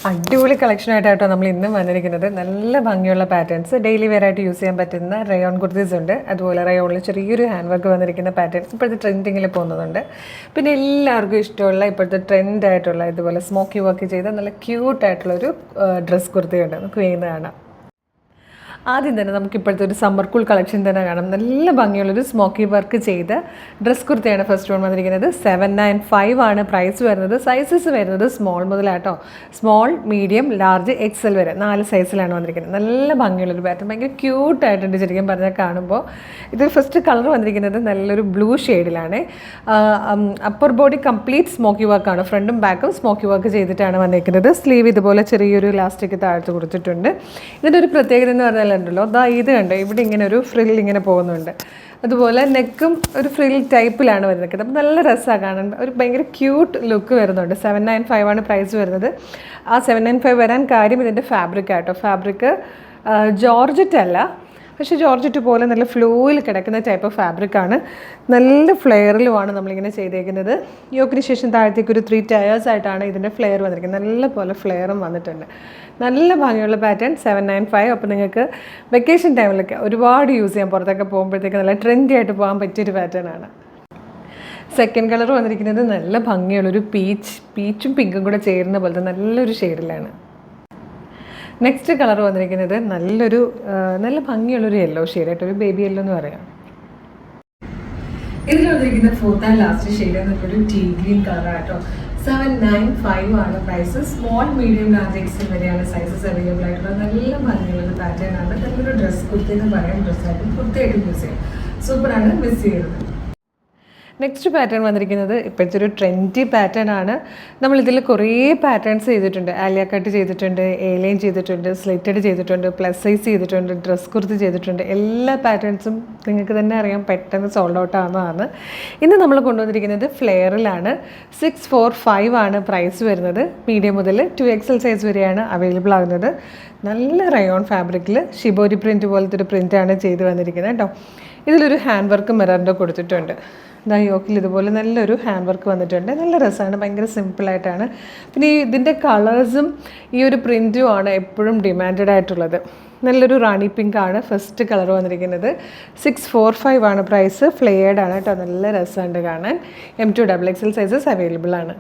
അടിപൊളി കളക്ഷനായിട്ടാട്ടോ നമ്മൾ ഇന്നും വന്നിരിക്കുന്നത്. നല്ല ഭംഗിയുള്ള പാറ്റേൺസ്, ഡെയിലി വെയർ ആയിട്ട് യൂസ് ചെയ്യാൻ പറ്റുന്ന റയോൺ കുർത്തീസ് ഉണ്ട്. അതുപോലെ റയോണിൽ ചെറിയൊരു ഹാൻഡ് വർക്ക് വന്നിരിക്കുന്ന പാറ്റേൺസ് ഇപ്പോഴത്തെ ട്രെൻഡിങ്ങിൽ പോകുന്നതുണ്ട്. പിന്നെ എല്ലാവർക്കും ഇഷ്ടമുള്ള ഇപ്പോഴത്തെ ട്രെൻഡായിട്ടുള്ള ഇതുപോലെ സ്മോക്കി വർക്ക് ചെയ്ത നല്ല ക്യൂട്ടായിട്ടുള്ളൊരു ഡ്രസ് കുർത്തിയുണ്ട്. നമുക്ക് വേഗം കാണാം. ആദ്യം തന്നെ നമുക്ക് ഇപ്പോഴത്തെ ഒരു സമ്മർ കൂൾ കളക്ഷൻ തന്നെ കാണാം. നല്ല ഭംഗിയുള്ളൊരു സ്മോക്കി വർക്ക് ചെയ്ത് ഡ്രസ് കുർത്തിയാണ് ഫസ്റ്റ് വൺ വന്നിരിക്കുന്നത്. 795 ആണ് പ്രൈസ് വരുന്നത്. സൈസസ് വരുന്നത് സ്മോൾ മുതലാട്ടോ, സ്മോൾ, മീഡിയം, ലാർജ്, എക്സൽ വരെ 4 സൈസിലാണ് വന്നിരിക്കുന്നത്. നല്ല ഭംഗിയുള്ളൊരു പാറ്റേൺ, ഭയങ്കര ക്യൂട്ടായിട്ടുണ്ട് ശരിക്കും പറഞ്ഞാൽ കാണുമ്പോൾ. ഇത് ഫസ്റ്റ് കളർ വന്നിരിക്കുന്നത് നല്ലൊരു ബ്ലൂ ഷെയ്ഡിലാണ്. അപ്പർ ബോഡി കംപ്ലീറ്റ് സ്മോക്കി വർക്കാണ്, ഫ്രണ്ടും ബാക്കും സ്മോക്കി വർക്ക് ചെയ്തിട്ടാണ് വന്നിരിക്കുന്നത്. സ്ലീവ് ഇതുപോലെ ചെറിയൊരു ഇലാസ്റ്റിക് താഴ്ത്ത് കൊടുത്തിട്ടുണ്ട്. ഇതിൻ്റെ ഒരു പ്രത്യേകത എന്ന് പറഞ്ഞാൽ ഉണ്ടല്ലോ, ഇത് കണ്ടോ, ഇവിടെ ഇങ്ങനെ ഒരു ഫ്രിൽ ഇങ്ങനെ പോകുന്നുണ്ട്. അതുപോലെ നെക്കും ഒരു ഫ്രിൽ ടൈപ്പിലാണ് വരുന്നത്. അപ്പോൾ നല്ല രസമാണ് കാണാൻ, ഒരു ഭയങ്കര ക്യൂട്ട് ലുക്ക് വരുന്നുണ്ട്. 795 ആണ് പ്രൈസ് വരുന്നത്. ആ 795 വരാൻ കാര്യം ഇതിൻ്റെ ഫാബ്രിക് ആട്ടോ. ഫാബ്രിക് ജോർജറ്റ് അല്ല, പക്ഷേ ജോർജറ്റ് പോലെ നല്ല ഫ്ലോയിൽ കിടക്കുന്ന ടൈപ്പ് ഓഫ് ഫാബ്രിക്കാണ്. നല്ല ഫ്ലെയറിലുമാണ് നമ്മളിങ്ങനെ ചെയ്തേക്കുന്നത്. യോക്കിന് ശേഷം താഴത്തേക്ക് ഒരു 3 ടയേഴ്സ് ആയിട്ടാണ് ഇതിൻ്റെ ഫ്ലെയർ വന്നിരിക്കുന്നത്. നല്ല പോലെ ഫ്ലെയറും വന്നിട്ടുണ്ട്. നല്ല ഭംഗിയുള്ള പാറ്റേൺ 795. അപ്പോൾ നിങ്ങൾക്ക് വെക്കേഷൻ ടൈമിലൊക്കെ ഒരുപാട് യൂസ് ചെയ്യാം. പുറത്തൊക്കെ പോകുമ്പോഴത്തേക്ക് നല്ല ട്രെൻഡി ആയിട്ട് പോകാൻ പറ്റിയൊരു പാറ്റേൺ ആണ്. സെക്കൻഡ് കളർ വന്നിരിക്കുന്നത് നല്ല ഭംഗിയുള്ളൊരു പീച്ചും പിങ്കും കൂടെ ചേരുന്ന പോലത്തെ നല്ലൊരു ഷെയ്ഡിലാണ്. നെക്സ്റ്റ് കളർ വന്നിരിക്കുന്നത് നല്ല ഭംഗിയുള്ളൊരു യെല്ലോ ഷെയ്ഡായിട്ട്, ഒരു ബേബി യെല്ലോ എന്ന് പറയാം. ഇതിൽ വന്നിരിക്കുന്ന ഫോർത്ത് ആൻഡ് ലാസ്റ്റ് ഷെയ്ഡ് നല്ലൊരു ടീ ഗ്രീൻ കളറായിട്ടോ. 795 ആണ് price. Small, medium, large, XL വരെയാണ് സൈസസ് അവൈലബിൾ ആയിട്ടുള്ളത്. നല്ല ഭംഗിയുള്ളൊരു പാറ്റേൺ ആണ്. നല്ലൊരു ഡ്രസ് കുർത്തി എന്ന് പറയാം, ഡ്രസ്സായിട്ടും കുർത്തിയായിട്ടും യൂസ് ചെയ്യാം. സൂപ്പറാണ്, മിസ് ചെയ്യരുത്. നെക്സ്റ്റ് പാറ്റേൺ വന്നിരിക്കുന്നത് ഇപ്പോഴത്തെ ഒരു ട്രെൻഡി പാറ്റേൺ ആണ്. നമ്മളിതിൽ കുറേ പാറ്റേൺസ് ചെയ്തിട്ടുണ്ട്. ആലിയ കട്ട് ചെയ്തിട്ടുണ്ട്, എലൈൻ ചെയ്തിട്ടുണ്ട്, സ്ലിറ്റഡ് ചെയ്തിട്ടുണ്ട്, പ്ലസ് സൈസ് ചെയ്തിട്ടുണ്ട്, ഡ്രസ് കുർത്തി ചെയ്തിട്ടുണ്ട്. എല്ലാ പാറ്റേൺസും നിങ്ങൾക്ക് തന്നെ അറിയാം പെട്ടെന്ന് സോൾഡ് ഔട്ട് ആവുന്നതാണ്. ഇന്ന് നമ്മൾ കൊണ്ടുവന്നിരിക്കുന്നത് ഫ്ലെയറിലാണ്. 645 ആണ് പ്രൈസ് വരുന്നത്. മീഡിയം മുതൽ 2XL സൈസ് വരെയാണ് അവൈലബിൾ ആകുന്നത്. നല്ല റയോൺ ഫാബ്രിക്കിൽ ഷിബോരി പ്രിൻറ്റ് പോലത്തെ ഒരു പ്രിൻ്റാണ് ചെയ്ത് വന്നിരിക്കുന്നത് കേട്ടോ. ഇതിലൊരു ഹാൻഡ് വർക്ക് മിററിൻ്റെ കൊടുത്തിട്ടുണ്ട്. യോക്കിൽ ഇതുപോലെ നല്ലൊരു ഹാൻഡ് വർക്ക് വന്നിട്ടുണ്ട്. നല്ല രസമാണ്, ഭയങ്കര സിമ്പിളായിട്ടാണ്. പിന്നെ ഇതിൻ്റെ കളേഴ്സും ഈ ഒരു പ്രിൻറ്റുമാണ് എപ്പോഴും ഡിമാൻഡഡ് ആയിട്ടുള്ളത്. നല്ലൊരു റാണി പിങ്ക് ആണ് ഫസ്റ്റ് കളർ വന്നിരിക്കുന്നത്. 645 ആണ് പ്രൈസ്. ഫ്ലെയർഡ് ആണ് കേട്ടോ, നല്ല രസമുണ്ട് കാണാൻ. M2XXL സൈസസ് അവൈലബിൾ ആണ്.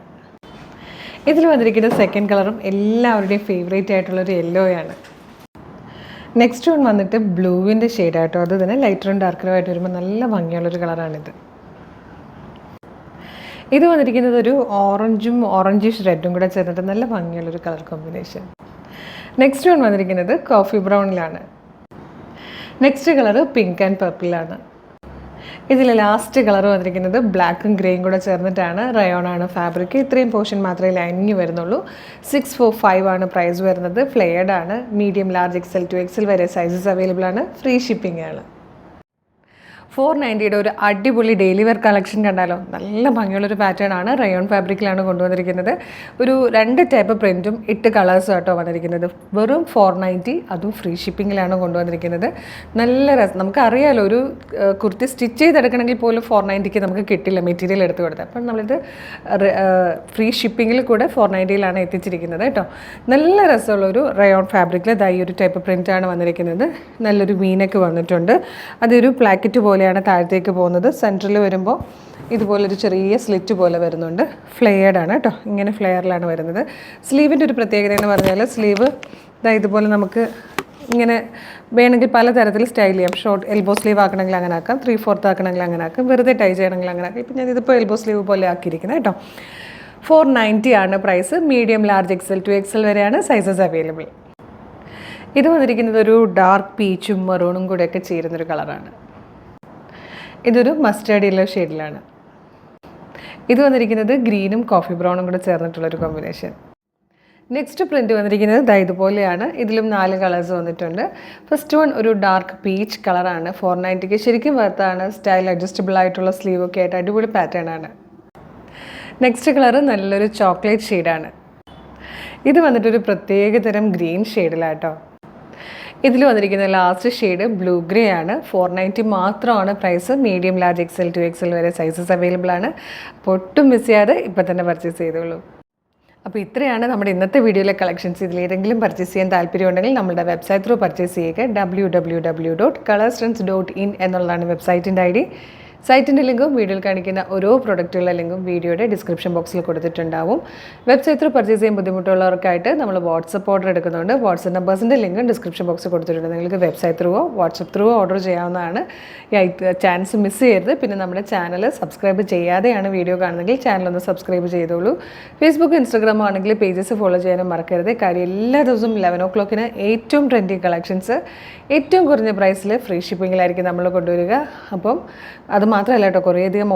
ഇതിൽ വന്നിരിക്കുന്ന സെക്കൻഡ് കളറും എല്ലാവരുടെയും ഫേവറേറ്റ് ആയിട്ടുള്ളൊരു യെല്ലോയാണ്. നെക്സ്റ്റ് വൺ വന്നിട്ട് ബ്ലൂവിൻ്റെ ഷെയ്ഡായിട്ടോ. അത് തന്നെ ലൈറ്ററും ഡാർക്കറും ആയിട്ട് വരുമ്പോൾ നല്ല ഭംഗിയുള്ളൊരു കളറാണിത്. ഇത് വന്നിരിക്കുന്നത് ഒരു ഓറഞ്ചിഷ് റെഡും കൂടെ ചേർന്നിട്ട് നല്ല ഭംഗിയുള്ളൊരു കളർ കോമ്പിനേഷൻ. നെക്സ്റ്റ് വൺ വന്നിരിക്കുന്നത് കോഫി ബ്രൗണിലാണ്. നെക്സ്റ്റ് കളർ പിങ്ക് ആൻഡ് പർപ്പിളാണ്. ഇതിൽ ലാസ്റ്റ് കളർ വന്നിരിക്കുന്നത് ബ്ലാക്കും ഗ്രേയും കൂടെ ചേർന്നിട്ടാണ്. റയോണാണ് ഫാബ്രിക്. ഇത്രയും പോർഷൻ മാത്രമേ ലൈനിങ് വരുന്നുള്ളൂ. 645 ആണ് പ്രൈസ് വരുന്നത്. ഫ്ലെയർഡ് ആണ്. മീഡിയം, ലാർജ്, എക്സൽ, 2XL വരെ സൈസസ് അവൈലബിൾ ആണ്. ഫ്രീ ഷിപ്പിംഗ് ആണ്. 490 ഒരു അടിപൊളി ഡെയിലി വെയർ കളക്ഷൻ കണ്ടാലോ. നല്ല ഭംഗിയുള്ളൊരു പാറ്റേൺ ആണ്. റയോൺ ഫാബ്രിക്കിലാണ് കൊണ്ടുവന്നിരിക്കുന്നത്. ഒരു 2 ടൈപ്പ് പ്രിൻറ്റും 8 കളേഴ്സും ആട്ടോ വന്നിരിക്കുന്നത്. വെറും 490, അതും ഫ്രീ ഷിപ്പിങ്ങിലാണ് കൊണ്ടുവന്നിരിക്കുന്നത്. നല്ല രസം. നമുക്കറിയാലോ, ഒരു കുർത്തി സ്റ്റിച്ച് ചെയ്തെടുക്കണമെങ്കിൽ പോലും 490ക്ക് നമുക്ക് കിട്ടില്ല മെറ്റീരിയൽ എടുത്ത് കൊടുത്താൽ. അപ്പം നമ്മളിത് ഫ്രീ ഷിപ്പിങ്ങിൽ കൂടെ 490യിലാണ് എത്തിച്ചിരിക്കുന്നത് കേട്ടോ. നല്ല രസമുള്ളൊരു റയോൺ ഫാബ്രിക്കിൽ ഈ ഒരു ടൈപ്പ് പ്രിൻ്റാണ് വന്നിരിക്കുന്നത്. നല്ലൊരു വീനൊക്കെ വന്നിട്ടുണ്ട്. അതൊരു പ്ലാക്കറ്റ് പോലെയാണ് താഴത്തേക്ക് പോകുന്നത്. സെൻറ്ററിൽ വരുമ്പോൾ ഇതുപോലൊരു ചെറിയ സ്ലിറ്റ് പോലെ വരുന്നുണ്ട്. ഫ്ലെയർഡ് ആണ് കേട്ടോ, ഇങ്ങനെ ഫ്ലെയറിലാണ് വരുന്നത്. സ്ലീവിൻ്റെ ഒരു പ്രത്യേകത എന്ന് പറഞ്ഞാൽ സ്ലീവ് ഇതുപോലെ നമുക്ക് ഇങ്ങനെ വേണമെങ്കിൽ പലതരത്തിൽ സ്റ്റൈൽ ചെയ്യാം. ഷോർട്ട് എൽബോ സ്ലീവ് ആക്കണമെങ്കിൽ അങ്ങനെ ആക്കാം, 3/4 ആക്കണമെങ്കിൽ അങ്ങനെ ആക്കാം, വെറുതെ ടൈ ചെയ്യണമെങ്കിൽ അങ്ങനെ ആക്കാം. ഇപ്പം ഞാനിതിപ്പോൾ എൽബോ സ്ലീവ് പോലെ ആക്കിയിരിക്കുന്നത് കേട്ടോ. 490 ആണ് price. Medium, large, Excel, 2XL വരെയാണ് സൈസസ് അവൈലബിൾ. ഇത് വന്നിരിക്കുന്നത് ഒരു ഡാർക്ക് പീച്ചും മെറൂണും കൂടെയൊക്കെ ചേരുന്നൊരു കളറാണ്. ഇതൊരു മസ്റ്റേർഡ് യെല്ലോ ഷെയ്ഡിലാണ്. ഇത് വന്നിരിക്കുന്നത് ഗ്രീനും കോഫി ബ്രൗണും കൂടെ ചേർന്നിട്ടുള്ളൊരു കോമ്പിനേഷൻ. നെക്സ്റ്റ് പ്രിൻറ്റ് വന്നിരിക്കുന്നത് ഇതുപോലെയാണ്. ഇതിലും 4 കളേഴ്സ് വന്നിട്ടുണ്ട്. ഫസ്റ്റ് വൺ ഒരു ഡാർക്ക് പീച്ച് കളറാണ്. 490ക്ക് ശരിക്കും വർത്താണ്. സ്റ്റൈൽ അഡ്ജസ്റ്റബിൾ ആയിട്ടുള്ള സ്ലീവൊക്കെ ആയിട്ട് അടിപൊളി പാറ്റേൺ ആണ്. നെക്സ്റ്റ് കളറ് നല്ലൊരു ചോക്ലേറ്റ് ഷെയ്ഡാണ്. ഇത് വന്നിട്ടൊരു പ്രത്യേക തരം ഗ്രീൻ ഷെയ്ഡിലാട്ടോ. ഇതിൽ വന്നിരിക്കുന്ന ലാസ്റ്റ് ഷെയ്ഡ് ബ്ലൂ ഗ്രേ ആണ്. 490 മാത്രമാണ് price. Medium, large, Excel, 2XL വരെ സൈസസ് അവൈലബിൾ ആണ്. അപ്പോൾ ഒട്ടും മിസ് ചെയ്യാതെ ഇപ്പം തന്നെ പർച്ചേസ് ചെയ്തോളൂ. അപ്പോൾ ഇത്രയാണ് നമ്മുടെ ഇന്നത്തെ വീഡിയോയിലെ കളക്ഷൻസ്. ഇതിലേതെങ്കിലും പർച്ചേസ് ചെയ്യാൻ താല്പര്യമുണ്ടെങ്കിൽ നമ്മുടെ വെബ്സൈറ്റ് ത്രൂ പർച്ചേസ് ചെയ്യുക. www.colorstrends.in എന്നുള്ളതാണ് വെബ്സൈറ്റിൻ്റെ ID. സൈറ്റിൻ്റെ ലിങ്കും വീഡിയോയിൽ കാണിക്കുന്ന ഓരോ പ്രൊഡക്റ്റുകളുടെ ലിങ്കും വീഡിയോയുടെ ഡിസ്ക്രിപ്ഷൻ ബോക്സിൽ കൊടുത്തിട്ടുണ്ടാവും. വെബ്സൈറ്റ് ത്രൂ പർച്ചേസ് ചെയ്യാൻ ബുദ്ധിമുട്ടുള്ളവർക്കായിട്ട് നമ്മൾ വാട്സപ്പ് ഓർഡർ എടുക്കുന്നുണ്ട്. വാട്സപ്പ് നമ്പേഴ്സിൻ്റെ ലിങ്കും ഡിസ്ക്രിപ്ഷൻ ബോക്സിൽ കൊടുത്തിട്ടുണ്ട്. നിങ്ങൾക്ക് വെബ്സൈറ്റ് ത്രൂവോ വാട്സപ്പ് ത്രൂവോ ഓർഡർ ചെയ്യാവുന്നതാണ്. ചാൻസ് മിസ് ചെയ്യരുത്. പിന്നെ നമ്മുടെ ചാനൽ സബ്സ്ക്രൈബ് ചെയ്യാതെയാണ് വീഡിയോ കാണുന്നതെങ്കിൽ ചാനലൊന്ന് സബ്സ്ക്രൈബ് ചെയ്തോളൂ. ഫേസ്ബുക്ക് ഇൻസ്റ്റാഗ്രാം ആണെങ്കിൽ പേജസ് ഫോളോ ചെയ്യാനും മറക്കരുത്. കാര്യം എല്ലാ ദിവസവും 11 o'clock ഏറ്റവും ട്രെൻഡി കളക്ഷൻസ് ഏറ്റവും കുറഞ്ഞ പ്രൈസിൽ ഫ്രീ ഷിപ്പിങ്ങിലായിരിക്കും നമ്മൾ കൊണ്ടുവരിക. അപ്പം അത് മാത്രമല്ല കേട്ടോ, കുറേയധികം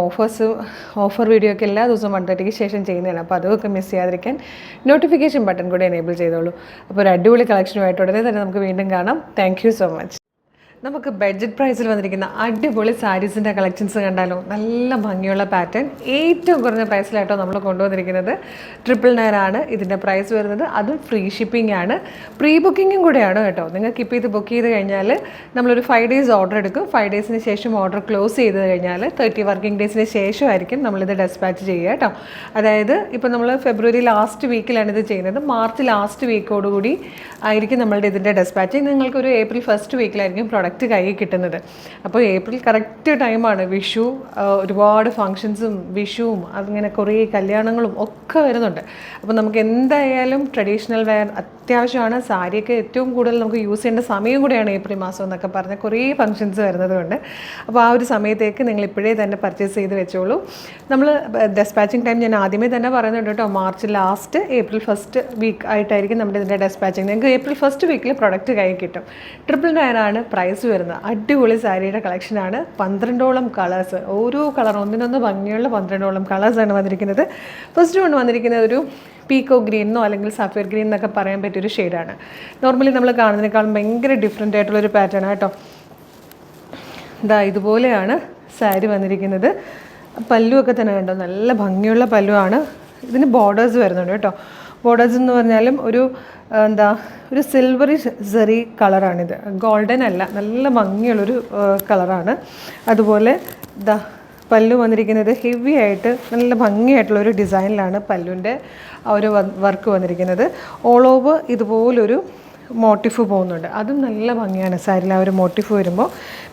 ഓഫർ വീഡിയോ ഒക്കെ എല്ലാ ദിവസവും 1:30 ശേഷം ചെയ്യുന്നതാണ്. അപ്പോൾ അതൊക്കെ മിസ് ചെയ്യാതിരിക്കാൻ നോട്ടിഫിക്കേഷൻ ബട്ടൺ കൂടി എനേബിൾ ചെയ്തോളൂ. അപ്പോൾ ഒരു അടിപൊളി കളക്ഷനുമായിട്ട് ഉടനെ തന്നെ നമുക്ക് വീണ്ടും കാണാം. Thank you so much. നമുക്ക് ബഡ്ജറ്റ് പ്രൈസിൽ വന്നിരിക്കുന്ന അടിപൊളി സാരീസിൻ്റെ കളക്ഷൻസ് കണ്ടാലോ. നല്ല ഭംഗിയുള്ള പാറ്റേൺ ഏറ്റവും കുറഞ്ഞ പ്രൈസിലായിട്ടോ നമ്മൾ കൊണ്ടുവന്നിരിക്കുന്നത്. 999 ആണ് ഇതിൻ്റെ പ്രൈസ് വരുന്നത്. അതും ഫ്രീ ഷിപ്പിംഗ് ആണ്. പ്രീ ബുക്കിങ്ങും കൂടെയാണ് കേട്ടോ. നിങ്ങൾക്ക് ഇപ്പോൾ ഇത് ബുക്ക് ചെയ്ത് കഴിഞ്ഞാൽ നമ്മളൊരു 5 days ഓർഡർ എടുക്കും. 5 daysന് ശേഷം ഓർഡർ ക്ലോസ് ചെയ്ത് കഴിഞ്ഞാൽ 30 working daysന് ശേഷമായിരിക്കും നമ്മളിത് ഡെസ്പാച്ച് ചെയ്യുക കേട്ടോ. അതായത് ഇപ്പോൾ നമ്മൾ ഫെബ്രുവരി ലാസ്റ്റ് വീക്കിലാണ് ഇത് ചെയ്യുന്നത്. മാർച്ച് ലാസ്റ്റ് വീക്കോടുകൂടി ആയിരിക്കും നമ്മളുടെ ഇതിൻ്റെ ഡെസ്പാച്ച്. നിങ്ങൾക്കൊരു ഏപ്രിൽ ഫസ്റ്റ് വീക്കിലായിരിക്കും പ്രൊഡക്റ്റ് കയ്യിൽ കിട്ടുന്നത്. അപ്പോൾ ഏപ്രിൽ കറക്റ്റ് ടൈമാണ്. വിഷു, ഒരുപാട് ഫങ്ഷൻസും വിഷുവും അങ്ങനെ കുറേ കല്യാണങ്ങളും ഒക്കെ വരുന്നുണ്ട്. അപ്പോൾ നമുക്ക് എന്തായാലും ട്രഡീഷണൽ വെയർ അത്യാവശ്യമാണ്. സാരിയൊക്കെ ഏറ്റവും കൂടുതൽ നമുക്ക് യൂസ് ചെയ്യേണ്ട സമയം കൂടെയാണ് ഏപ്രിൽ മാസം എന്നൊക്കെ പറഞ്ഞാൽ കുറേ ഫങ്ഷൻസ് വരുന്നത് കൊണ്ട്. അപ്പോൾ ആ ഒരു സമയത്തേക്ക് നിങ്ങൾ ഇപ്പോഴേ തന്നെ പർച്ചേസ് ചെയ്ത് വെച്ചോളൂ. നമ്മൾ ഡെസ്പാച്ചിങ് ടൈം ഞാൻ ആദ്യമേ തന്നെ പറയുന്നുണ്ട് കേട്ടോ. March last April first week ആയിട്ടായിരിക്കും നമ്മുടെ ഇതിൻ്റെ ഡെസ്പാച്ചിങ്. നിങ്ങൾക്ക് ഏപ്രിൽ ഫസ്റ്റ് വീക്കിൽ പ്രൊഡക്റ്റ് കയ്യിൽ കിട്ടും. 999 ആണ് പ്രൈസ് വരുന്നത്. അടിപൊളി സാരിയുടെ കളക്ഷനാണ്. 12ഓളം കളേഴ്സ്, ഓരോ കളർ ഒന്നിനൊന്ന് ഭംഗിയുള്ള 12ഓളം കളേഴ്സാണ് വന്നിരിക്കുന്നത്. ഫസ്റ്റ് വൺ വന്നിരിക്കുന്നത് ഒരു പീക്കോ ഗ്രീനോ അല്ലെങ്കിൽ സഫയർ ഗ്രീൻ എന്നൊക്കെ പറയാൻ പറ്റിയൊരു ഷെയ്ഡാണ്. നോർമലി നമ്മൾ കാണുന്നതിനേക്കാളും ഭയങ്കര ഡിഫറെൻ്റ് ആയിട്ടുള്ളൊരു പാറ്റേൺ കേട്ടോ. ഇതുപോലെയാണ് സാരി വന്നിരിക്കുന്നത്. പല്ലുവൊക്കെ തന്നെ കണ്ടോ, നല്ല ഭംഗിയുള്ള പല്ലുവാണ്. ഇതിന് ബോർഡേഴ്സ് വരുന്നുണ്ട് കേട്ടോ. ബോർഡേഴ്സ് എന്ന് പറഞ്ഞാലും ഒരു സിൽവറി സെറി കളറാണിത്. ഗോൾഡൻ അല്ല, നല്ല ഭംഗിയുള്ളൊരു കളറാണ്. അതുപോലെ പല്ലു വന്നിരിക്കുന്നത് ഹെവി ആയിട്ട് നല്ല ഭംഗിയായിട്ടുള്ളൊരു ഡിസൈനിലാണ് പല്ലുവിൻ്റെ ആ ഒരു വർക്ക് വന്നിരിക്കുന്നത്. ഓൾ ഓവർ ഇതുപോലൊരു മോട്ടിഫ് പോകുന്നുണ്ട്. അതും നല്ല ഭംഗിയാണ് സാരിയിൽ ആ ഒരു മോട്ടിഫ് വരുമ്പോൾ.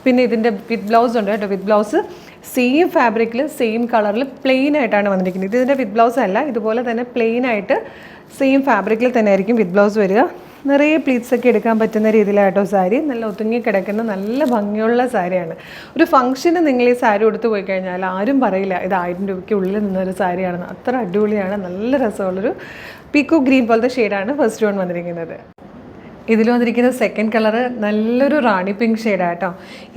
പിന്നെ ഇതിൻ്റെ വിത്ത് ബ്ലൗസ് ഉണ്ട് കേട്ടോ. വിത്ത് ബ്ലൗസ് സെയിം ഫാബ്രിക്കിൽ സെയിം കളറിൽ പ്ലെയിൻ ആയിട്ടാണ് വന്നിരിക്കുന്നത്. ഇതിൻ്റെ വിത്ത് ബ്ലൗസ് അല്ല, ഇതുപോലെ തന്നെ പ്ലെയിൻ ആയിട്ട് സെയിം ഫാബ്രിക്കിൽ തന്നെ ആയിരിക്കും വിത്ത് ബ്ലൗസ് വരിക. നിറയെ പ്ലീറ്റ്സ് ഒക്കെ എടുക്കാൻ പറ്റുന്ന രീതിയിലായിട്ടോ സാരി. നല്ല ഒതുങ്ങി കിടക്കുന്ന നല്ല ഭംഗിയുള്ള സാരിയാണ്. ഒരു ഫംഗ്ഷന് നിങ്ങൾ ഈ സാരി കൊടുത്തു പോയി കഴിഞ്ഞാൽ ആരും പറയില്ല ഇത് 1000 രൂപയ്ക്കുള്ളിൽ നിന്നൊരു സാരിയാണെന്ന്. അത്ര അടിപൊളിയാണ്. നല്ല രസമുള്ളൊരു പീക്കോ ഗ്രീൻ പോലത്തെ ഷെയ്ഡാണ് ഫസ്റ്റ് വൺ വന്നിരിക്കുന്നത്. ഇതിൽ വന്നിരിക്കുന്ന സെക്കൻഡ് കളറ് നല്ലൊരു റാണി പിങ്ക് ഷെയ്ഡാണ് കേട്ടോ.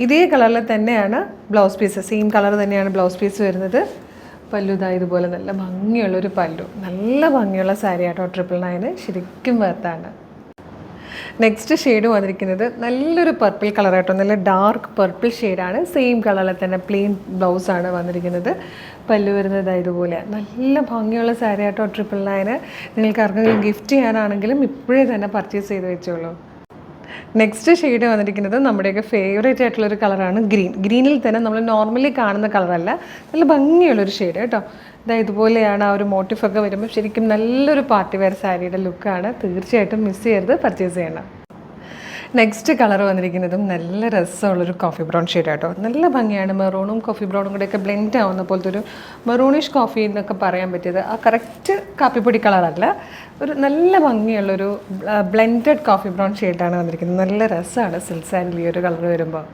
ഇതേ കളറിൽ തന്നെയാണ് ബ്ലൗസ് പീസ്, സെയിം കളർ തന്നെയാണ് ബ്ലൗസ് പീസ് വരുന്നത്. പല്ലു ഇതുപോലെ നല്ല ഭംഗിയുള്ളൊരു പല്ലു. നല്ല ഭംഗിയുള്ള സാരി കേട്ടോ. 999 ശരിക്കും വർത്താണ്. നെക്സ്റ്റ് ഷെയ്ഡ് വന്നിരിക്കുന്നത് നല്ലൊരു പർപ്പിൾ കളർ കേട്ടോ. നല്ല ഡാർക്ക് പർപ്പിൾ ഷെയ്ഡാണ്. സെയിം കളറിൽ തന്നെ പ്ലെയിൻ ബ്ലൗസാണ് വന്നിരിക്കുന്നത്. പല്ലു വരുന്നത് ഇതുപോലെ നല്ല ഭംഗിയുള്ള സാരി കേട്ടോ. 999 നിങ്ങൾക്ക് ആർക്കെങ്കിലും ഗിഫ്റ്റ് ചെയ്യാനാണെങ്കിലും ഇപ്പോഴേ തന്നെ പർച്ചേസ് ചെയ്ത് വെച്ചോളൂ. നെക്സ്റ്റ് ഷെയ്ഡ് വന്നിരിക്കുന്നത് നമ്മുടെയൊക്കെ ഫേവറേറ്റ് ആയിട്ടുള്ളൊരു കളറാണ് ഗ്രീൻ. ഗ്രീനിൽ തന്നെ നമ്മൾ നോർമലി കാണുന്ന കളറല്ല, നല്ല ഭംഗിയുള്ളൊരു ഷെയ്ഡ് കേട്ടോ. ഇതുപോലെയാണ് ആ ഒരു മോട്ടിഫൊക്കെ വരുമ്പോൾ ശരിക്കും നല്ലൊരു പാർട്ടി വെയർ സാരിയുടെ ലുക്കാണ്. തീർച്ചയായിട്ടും മിസ് ചെയ്യരുത്, പർച്ചേസ് ചെയ്യണം. നെക്സ്റ്റ് കളർ വന്നിരിക്കുന്നതും നല്ല രസമുള്ളൊരു കോഫി ബ്രൗൺ ഷെയ്ഡ് കേട്ടോ. നല്ല ഭംഗിയാണ്. മെറൂണും കോഫി ബ്രൗണും കൂടെയൊക്കെ ബ്ലെൻഡ് ആവുന്ന പോലത്തെ ഒരു മെറൂണിഷ് കോഫി എന്നൊക്കെ പറയാൻ പറ്റിയത്. ആ കറക്റ്റ് കാപ്പിപ്പൊടി കളറല്ല, ഒരു നല്ല ഭംഗിയുള്ളൊരു ബ്ലെൻഡഡ് കോഫി ബ്രൗൺ ഷെയ്ഡാണ് വന്നിരിക്കുന്നത്. നല്ല രസമാണ് സിൽക്ക് സാരിയിൽ ഈ ഒരു കളർ വരുമ്പോൾ.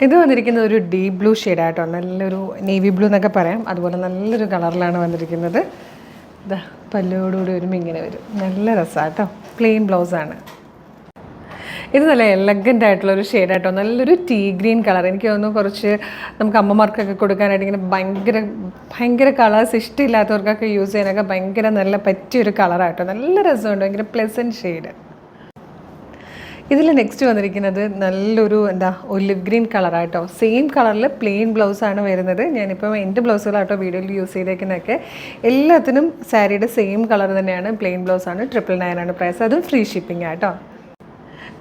ഇത് വന്നിരിക്കുന്നത് ഒരു ഡീപ് ബ്ലൂ ഷെയ്ഡാട്ടോ. നല്ലൊരു നേവി ബ്ലൂ എന്നൊക്കെ പറയാം. അതുപോലെ നല്ലൊരു കളറിലാണ് വന്നിരിക്കുന്നത്. പല്ലോടുകൂടി വരുമ്പോൾ ഇങ്ങനെ വരും. നല്ല രസമാട്ടോ. പ്ലെയിൻ ബ്ലൗസാണ്. ഇത് നല്ല എലഗൻ്റ് ആയിട്ടുള്ളൊരു ഷെയ്ഡാട്ടോ. നല്ലൊരു ടീ ഗ്രീൻ കളർ. എനിക്ക് തോന്നുന്നു കുറച്ച് നമുക്ക് അമ്മമാർക്കൊക്കെ കൊടുക്കാനായിട്ട് ഇങ്ങനെ ഭയങ്കര കളേഴ്സ് ഇഷ്ടമില്ലാത്തവർക്കൊക്കെ യൂസ് ചെയ്യാനൊക്കെ ഭയങ്കര നല്ല പറ്റിയൊരു കളറാട്ടോ. നല്ല രസമുണ്ട്. ഭയങ്കര പ്ലെസൻറ്റ് ഷെയ്ഡ്. ഇതിൽ നെക്സ്റ്റ് വന്നിരിക്കുന്നത് നല്ലൊരു ഒലിവ് ഗ്രീൻ കളറായിട്ടോ. സെയിം കളറിൽ പ്ലെയിൻ ബ്ലൗസാണ് വരുന്നത്. ഞാനിപ്പോൾ എൻ്റെ ബ്ലൗസുകളാട്ടോ വീഡിയോയിൽ യൂസ് ചെയ്തേക്കുന്നതൊക്കെ. എല്ലാത്തിനും സാരിയുടെ സെയിം കളർ തന്നെയാണ്. പ്ലെയിൻ ബ്ലൗസാണ്. 999 ആണ് പ്രൈസ്. അതും ഫ്രീ ഷിപ്പിംഗ് ആട്ടോ.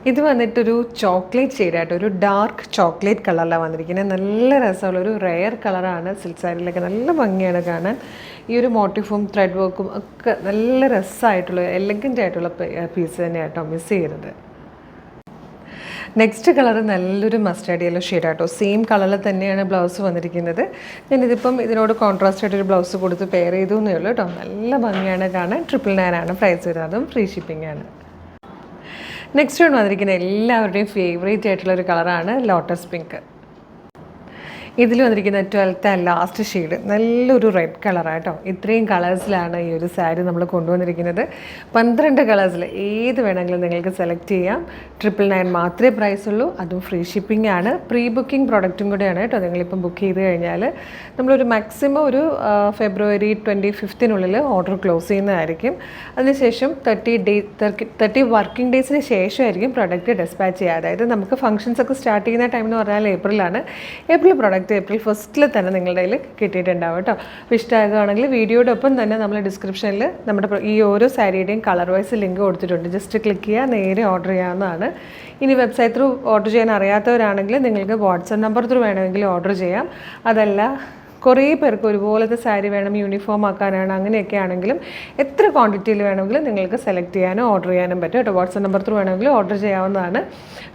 ഇത് വന്നിട്ടൊരു ചോക്ലേറ്റ് ഷെയ്ഡായിട്ട് ഒരു ഡാർക്ക് ചോക്ലേറ്റ് കളറിലാണ് വന്നിരിക്കുന്നത്. നല്ല രസമുള്ള ഒരു റെയർ കളറാണ്. സിൽക്ക് സാരിയിലൊക്കെ നല്ല ഭംഗിയാണ് കാണാൻ. ഈ ഒരു മോട്ടീഫും ത്രെഡ് വർക്കും ഒക്കെ നല്ല രസമായിട്ടുള്ള എലഗൻ്റ് ആയിട്ടുള്ള പീസ് തന്നെയാട്ടോ, മിസ് ചെയ്യരുത്. നെക്സ്റ്റ് കളർ നല്ലൊരു മസ്റ്റാർഡ് യെല്ലോ ഷെയ്ഡാട്ടോ. സെയിം കളറിൽ തന്നെയാണ് ബ്ലൗസ് വന്നിരിക്കുന്നത്. ഞാനിതിപ്പം ഇതിനോട് കോൺട്രാസ്റ്റ് ആയിട്ടൊരു ബ്ലൗസ് കൊടുത്ത് പെയർ ചെയ്തു എന്നേ ഉള്ളൂ കേട്ടോ. നല്ല ഭംഗിയാണ് കാണാൻ. 999 ആണ് പ്രൈസ് വരുന്നത്. അതും ഫ്രീ ഷിപ്പിംഗ് ആണ്. നെക്സ്റ്റ് വന്നിരിക്കുന്ന എല്ലാവരുടെയും ഫേവറേറ്റ് ആയിട്ടുള്ള ഒരു കളറാണ് ലോട്ടസ് പിങ്ക്. ഇതിൽ വന്നിരിക്കുന്ന 12th ആൻഡ് ലാസ്റ്റ് ഷെയ്ഡ് നല്ലൊരു റെഡ് കളറാണ് കേട്ടോ. ഇത്രയും കളേഴ്സിലാണ് ഈ ഒരു സാരി നമ്മൾ കൊണ്ടുവന്നിരിക്കുന്നത്. 12 കളേഴ്സിൽ ഏത് വേണമെങ്കിലും നിങ്ങൾക്ക് സെലക്ട് ചെയ്യാം. 999 മാത്രമേ പ്രൈസ് ഉള്ളൂ. അതും ഫ്രീ ഷിപ്പിംഗ് ആണ്. പ്രീ ബുക്കിംഗ് പ്രൊഡക്റ്റും കൂടെയാണ് കേട്ടോ. നിങ്ങളിപ്പം ബുക്ക് ചെയ്ത് കഴിഞ്ഞാൽ നമ്മളൊരു മാക്സിമം ഒരു ഫെബ്രുവരി 25th ഓർഡർ ക്ലോസ് ചെയ്യുന്നതായിരിക്കും. അതിനുശേഷം 30 വർക്കിംഗ് ഡേയ്സിന് ശേഷമായിരിക്കും പ്രൊഡക്റ്റ് ഡിസ്പാച്ച് ചെയ്യുക. അതായത് നമുക്ക് ഫംഗ്ഷൻസ് ഒക്കെ സ്റ്റാർട്ട് ചെയ്യുന്ന ടൈം എന്ന് പറഞ്ഞാൽ ഏപ്രിലാണ്. ഏപ്രിൽ പ്രൊഡക്റ്റ് ഏപ്രിൽ 1 തന്നെ നിങ്ങളുടെ കയ്യിൽ കിട്ടിയിട്ടുണ്ടാവും കേട്ടോ. അപ്പോൾ ഇഷ്ടമാകുകയാണെങ്കിൽ വീഡിയോയുടെ ഒപ്പം തന്നെ നമ്മൾ ഡിസ്ക്രിപ്ഷനിൽ നമ്മുടെ ഈ ഓരോ സാരിയുടെയും കളർ വൈസ് ലിങ്ക് കൊടുത്തിട്ടുണ്ട്. ജസ്റ്റ് ക്ലിക്ക് ചെയ്യുക, നേരെ ഓർഡർ ചെയ്യാവുന്നതാണ്. ഇനി വെബ്സൈറ്റ് ത്രൂ ഓർഡർ ചെയ്യാൻ അറിയാത്തവരാണെങ്കിൽ നിങ്ങൾക്ക് വാട്സപ്പ് നമ്പർ ത്രൂ വേണമെങ്കിൽ ഓർഡർ ചെയ്യാം. അതല്ല കുറേ പേർക്ക് ഒരുപോലത്തെ സാരി വേണം, യൂണിഫോം ആക്കാനാണ്, അങ്ങനെയൊക്കെ ആണെങ്കിലും എത്ര ക്വാണ്ടിറ്റിയിൽ വേണമെങ്കിലും നിങ്ങൾക്ക് സെലക്ട് ചെയ്യാനോ ഓർഡർ ചെയ്യാനും പറ്റും കേട്ടോ. വാട്സപ്പ് നമ്പർ ത്രൂ വേണമെങ്കിൽ ഓർഡർ ചെയ്യാവുന്നതാണ്.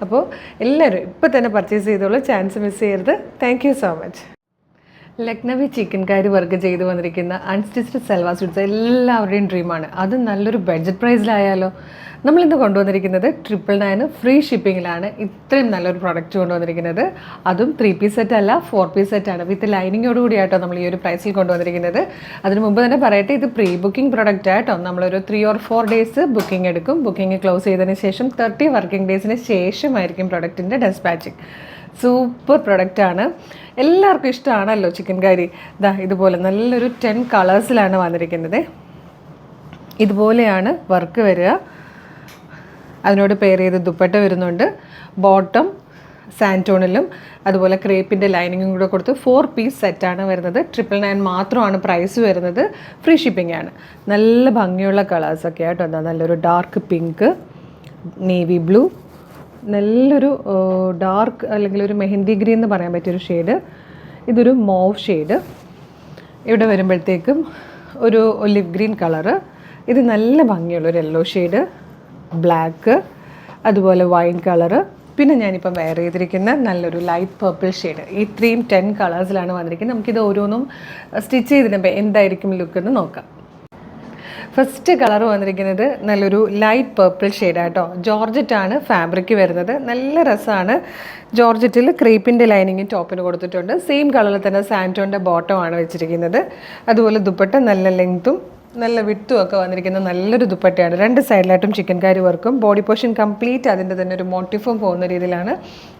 അപ്പോൾ എല്ലാവരും ഇപ്പോൾ തന്നെ പർച്ചേസ് ചെയ്തോളൂ, ചാൻസ് മിസ് ചെയ്യരുത്. Thank you so much. Lucknowi chikankari work ചെയ്ത് വന്നിരിക്കുന്ന അൺസ്റ്റിച്ച്ഡ് സൽവാർ സ്യൂട്ട്സ് എല്ലാവരുടെയും ഡ്രീമാണ്. അത് നല്ലൊരു ബഡ്ജറ്റ് പ്രൈസിലായാലോ. നമ്മളിന്ന് കൊണ്ടുവന്നിരിക്കുന്നത് 999 ഫ്രീ ഷിപ്പിങ്ങിലാണ് ഇത്രയും നല്ലൊരു പ്രൊഡക്റ്റ് കൊണ്ടുവന്നിരിക്കുന്നത്. അതും 3 പീസ് സെറ്റ് അല്ല, 4 പീസ് സെറ്റാണ്. വിത്ത് ലൈനിങ്ങോട് കൂടിയായിട്ടോ നമ്മൾ ഈ ഒരു പ്രൈസിൽ കൊണ്ടുവന്നിരിക്കുന്നത്. അതിന് മുമ്പ് തന്നെ പറയട്ടെ, ഇത് പ്രീ ബുക്കിംഗ് പ്രൊഡക്റ്റ് ആയിട്ടോ. നമ്മളൊരു 3 or 4 ഡേയ്സ് ബുക്കിംഗ് എടുക്കും. ബുക്കിംഗ് ക്ലോസ് ചെയ്തതിന് ശേഷം 30 വർക്കിംഗ് ഡേയ്സിന് ശേഷമായിരിക്കും പ്രൊഡക്റ്റിൻ്റെ ഡിസ്പാച്ചിങ്. സൂപ്പർ പ്രൊഡക്റ്റാണ്. എല്ലാവർക്കും ഇഷ്ടമാണല്ലോ ചിക്കൻ കറി. ഇതുപോലെ നല്ലൊരു 10 കളേഴ്സിലാണ് വന്നിരിക്കുന്നത്. ഇതുപോലെയാണ് വർക്ക് വരിക. അതിനോട് പെയർ ചെയ്ത് ദുപ്പട്ട വരുന്നുണ്ട്. ബോട്ടം സാൻറ്റോണിലും അതുപോലെ ക്രേപ്പിൻ്റെ ലൈനിങ്ങും കൂടെ കൊടുത്ത് 4 പീസ് സെറ്റാണ് വരുന്നത്. 999 മാത്രമാണ് പ്രൈസ് വരുന്നത്. ഫ്രീ ഷിപ്പിംഗ് ആണ്. നല്ല ഭംഗിയുള്ള കളേഴ്സൊക്കെ ആയിട്ടോ. നല്ലൊരു ഡാർക്ക് പിങ്ക്, നേവി ബ്ലൂ, നല്ലൊരു ഡാർക്ക് അല്ലെങ്കിൽ ഒരു മെഹന്തി ഗ്രീൻ എന്ന് പറയാൻ പറ്റിയൊരു ഷെയ്ഡ്. ഇതൊരു മോവ് ഷെയ്ഡ്. ഇവിടെ വരുമ്പോഴത്തേക്കും ഒരു ഒലിവ് ഗ്രീൻ കളറ്. ഇത് നല്ല ഭംഗിയുള്ളൊരു യെല്ലോ ഷെയ്ഡ്, ബ്ലാക്ക്, അതുപോലെ വൈൻ കളറ്. പിന്നെ ഞാനിപ്പം വെയർ ചെയ്തിരിക്കുന്ന നല്ലൊരു ലൈറ്റ് പർപ്പിൾ ഷെയ്ഡ്. ഇത്രയും 10 കളേഴ്സിലാണ് വന്നിരിക്കുന്നത്. നമുക്കിത് ഓരോന്നും സ്റ്റിച്ച് ചെയ്തിടുമ്പോൾ എന്തായിരിക്കും ലുക്ക് എന്ന് നോക്കാം. ഫസ്റ്റ് കളർ വന്നിരിക്കുന്നത് നല്ലൊരു ലൈറ്റ് പർപ്പിൾ ഷെയ്ഡാട്ടോ. ജോർജറ്റാണ് ഫാബ്രിക് വരുന്നത്. നല്ല രസമാണ്. ജോർജറ്റിൽ ക്രീപ്പിൻ്റെ ലൈനിങ് ടോപ്പിന് കൊടുത്തിട്ടുണ്ട്. സെയിം കളറിൽ തന്നെ സാൻറ്റോൻ്റെ ബോട്ടമാണ് വെച്ചിരിക്കുന്നത്. അതുപോലെ ദുപ്പട്ട നല്ല ലെങ്ത്തും നല്ല വിട്ടും ഒക്കെ വന്നിരിക്കുന്ന നല്ലൊരു ദുപ്പട്ടയാണ്. 2 സൈഡിലായിട്ടും ചിക്കൻ കാരി വർക്കും ബോഡി പോർഷൻ കംപ്ലീറ്റ് അതിൻ്റെ തന്നെ ഒരു മോട്ടിഫും പോകുന്ന രീതിയിലാണ്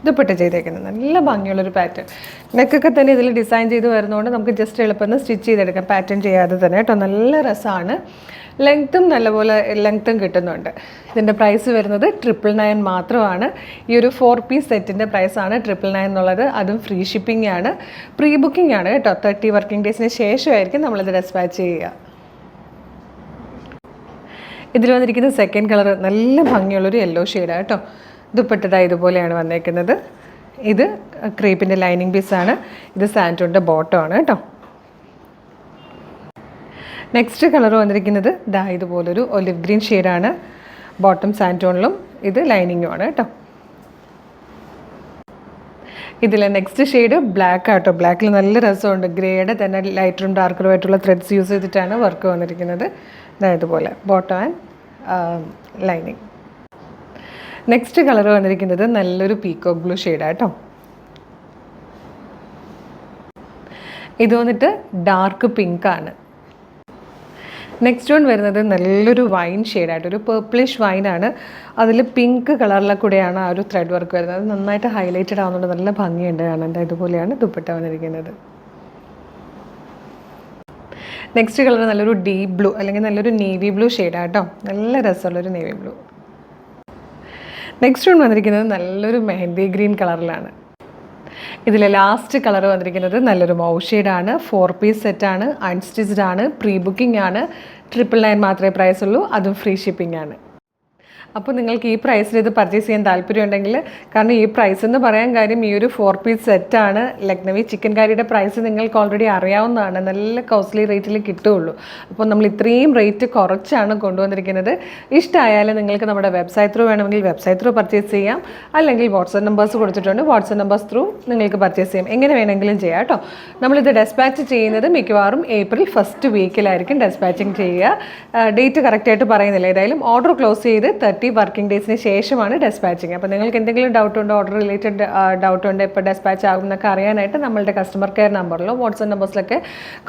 ദുപ്പട്ട ചെയ്തേക്കുന്നത്. നല്ല ഭംഗിയുള്ളൊരു പാറ്റേൺ. നെക്കൊക്കെ തന്നെ ഇതിൽ ഡിസൈൻ ചെയ്ത് വരുന്നതുകൊണ്ട് നമുക്ക് ജസ്റ്റ് എളുപ്പം സ്റ്റിച്ച് ചെയ്തെടുക്കാം, പാറ്റേൺ ചെയ്യാതെ തന്നെ കേട്ടോ. നല്ല രസമാണ്. ലെങ്ത്തും നല്ലപോലെ ലെങ്ത്തും കിട്ടുന്നുണ്ട്. ഇതിൻ്റെ പ്രൈസ് വരുന്നത് 999 മാത്രമാണ്. ഈ ഒരു 4 പീസ് സെറ്റിൻ്റെ പ്രൈസാണ് 999 എന്നുള്ളത്. അതും ഫ്രീ ഷിപ്പിംഗ് ആണ്. പ്രീ ബുക്കിംഗ് ആണ് കേട്ടോ. 30 വർക്കിംഗ് ഡേയ്സിന് ശേഷമായിരിക്കും നമ്മളിത് ഡിസ്പാച്ച് ചെയ്യുക. ഇതിൽ വന്നിരിക്കുന്ന സെക്കൻഡ് കളർ നല്ല ഭംഗിയുള്ളൊരു യെല്ലോ ഷെയ്ഡാണ് കേട്ടോ. ദുപ്പട്ട ഇതുപോലെയാണ് വന്നേക്കുന്നത്. ഇത് ക്രേപ്പിൻ്റെ ലൈനിങ് പീസാണ്. ഇത് സാൻറ്റോണിൻ്റെ ബോട്ടമാണ് കേട്ടോ. നെക്സ്റ്റ് കളർ വന്നിരിക്കുന്നത് ഇതുപോലൊരു ഒലിവ് ഗ്രീൻ ഷെയ്ഡാണ്. ബോട്ടം സാൻറ്റോണിലും ഇത് ലൈനിങ്ങുമാണ് കേട്ടോ. ഇതിലെ നെക്സ്റ്റ് ഷെയ്ഡ് ബ്ലാക്ക് ആട്ടോ. ബ്ലാക്കിൽ നല്ല രസമുണ്ട്. ഗ്രേയുടെ തന്നെ ലൈറ്ററും ഡാർക്കറും ആയിട്ടുള്ള ത്രെഡ്സ് യൂസ് ചെയ്തിട്ടാണ് വർക്ക് വന്നിരിക്കുന്നത്. ഇതുപോലെ bottom and lining. Next colour വന്നിരിക്കുന്നത് നല്ലൊരു പീക്കോക്ക് ബ്ലൂ ഷെയ്ഡാട്ടോ. ഇത് വന്നിട്ട് ഡാർക്ക് പിങ്ക് ആണ്. നെക്സ്റ്റ് വൺ വരുന്നത് നല്ലൊരു വൈൻ ഷെയ്ഡായിട്ട്, ഒരു പേർപ്പിളിഷ് വൈനാണ്. അതിൽ പിങ്ക് കളറിലെ കൂടെയാണ് ആ ഒരു ത്രെഡ് വർക്ക് വരുന്നത്. അത് നന്നായിട്ട് ഹൈലൈറ്റഡ് ആവുന്നുണ്ട്. നല്ല ഭംഗിയുണ്ട് കാണാൻ. ഇതുപോലെയാണ് ദുപ്പട്ട വന്നിരിക്കുന്നത്. നെക്സ്റ്റ് കളർ നല്ലൊരു ഡീപ്പ് ബ്ലൂ അല്ലെങ്കിൽ നല്ലൊരു നേവി ബ്ലൂ ഷെയ്ഡാട്ടോ. നല്ല രസമുള്ളൊരു നേവി ബ്ലൂ. നെക്സ്റ്റ് വൺ വന്നിരിക്കുന്നത് നല്ലൊരു മെഹന്തി ഗ്രീൻ കളറിലാണ്. ഇതിലെ ലാസ്റ്റ് കളർ വന്നിരിക്കുന്നത് നല്ലൊരു മൗ ഷെയ്ഡാണ്. 4 പീസ് സെറ്റാണ്. അൺസ്റ്റിച്ച്ഡ് ആണ്. പ്രീ ബുക്കിംഗ് ആണ്. 999 മാത്രമേ പ്രൈസ് ഉള്ളൂ. അതും ഫ്രീ ഷിപ്പിംഗ് ആണ്. അപ്പോൾ നിങ്ങൾക്ക് ഈ പ്രൈസിൽ ഇത് പർച്ചേസ് ചെയ്യാൻ താല്പര്യമുണ്ടെങ്കിൽ, കാരണം ഈ പ്രൈസ് എന്ന് പറയാൻ കാര്യം ഈ ഒരു 4 പീസ് സെറ്റാണ്. ലക്നവി ചിക്കൻ കറിയുടെ പ്രൈസ് നിങ്ങൾക്ക് ഓൾറെഡി അറിയാവുന്നതാണ്, നല്ല കോസ്റ്റ്ലി റേറ്റിൽ കിട്ടുകയുള്ളൂ. അപ്പോൾ നമ്മൾ ഇത്രയും റേറ്റ് കുറച്ചാണ് കൊണ്ടുവന്നിരിക്കുന്നത്. ഇഷ്ടമായാലും നിങ്ങൾക്ക് നമ്മുടെ വെബ്സൈറ്റ് ത്രൂ വേണമെങ്കിൽ വെബ്സൈറ്റ് ത്രൂ പർച്ചേസ് ചെയ്യാം, അല്ലെങ്കിൽ വാട്സ്ആപ്പ് നമ്പേഴ്സ് കൊടുത്തിട്ടുണ്ട്, വാട്സ്ആപ്പ് നമ്പേഴ്സ് ത്രൂ നിങ്ങൾക്ക് പർച്ചേസ് ചെയ്യാം. എങ്ങനെ വേണമെങ്കിലും ചെയ്യാം കേട്ടോ. നമ്മളിത് ഡെസ്പാച്ച് ചെയ്യുന്നത് മിക്കവാറും ഏപ്രിൽ 1st വീക്കിലായിരിക്കും ഡെസ്പാച്ചിങ് ചെയ്യുക. ഡേറ്റ് കറക്റ്റായിട്ട് പറയുന്നില്ല. ഏതായാലും ഓർഡർ ക്ലോസ് ചെയ്ത് 30 വർക്കിംഗ് ഡേയ്സിന് ശേഷമാണ് ഡെസ്പാച്ചിങ്. അപ്പോൾ നിങ്ങൾക്ക് എന്തെങ്കിലും ഡൗട്ട് ഉണ്ടോ, ഓർഡർ റിലേറ്റഡ് ഡൗട്ട് ഉണ്ട്, ഇപ്പോൾ ഡെസ്പാച്ച് ആകും എന്നൊക്കെ അറിയാനായിട്ട് നമ്മളുടെ കസ്റ്റമർ കെയർ നമ്പറിലോ വാട്സ്ആപ്പ് നമ്പേഴ്സിലൊക്കെ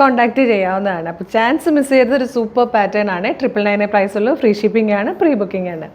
കോൺടാക്ട് ചെയ്യാവുന്നതാണ്. അപ്പോൾ ചാൻസ് മിസ് ചെയ്തത് ഒരു സൂപ്പർ പാറ്റേൺ ആണ്. 999 പ്രൈസുള്ളൂ, ഫ്രീ ഷിപ്പിംഗ് ആണ്, പ്രീ ബുക്കിംഗ് ആണ്.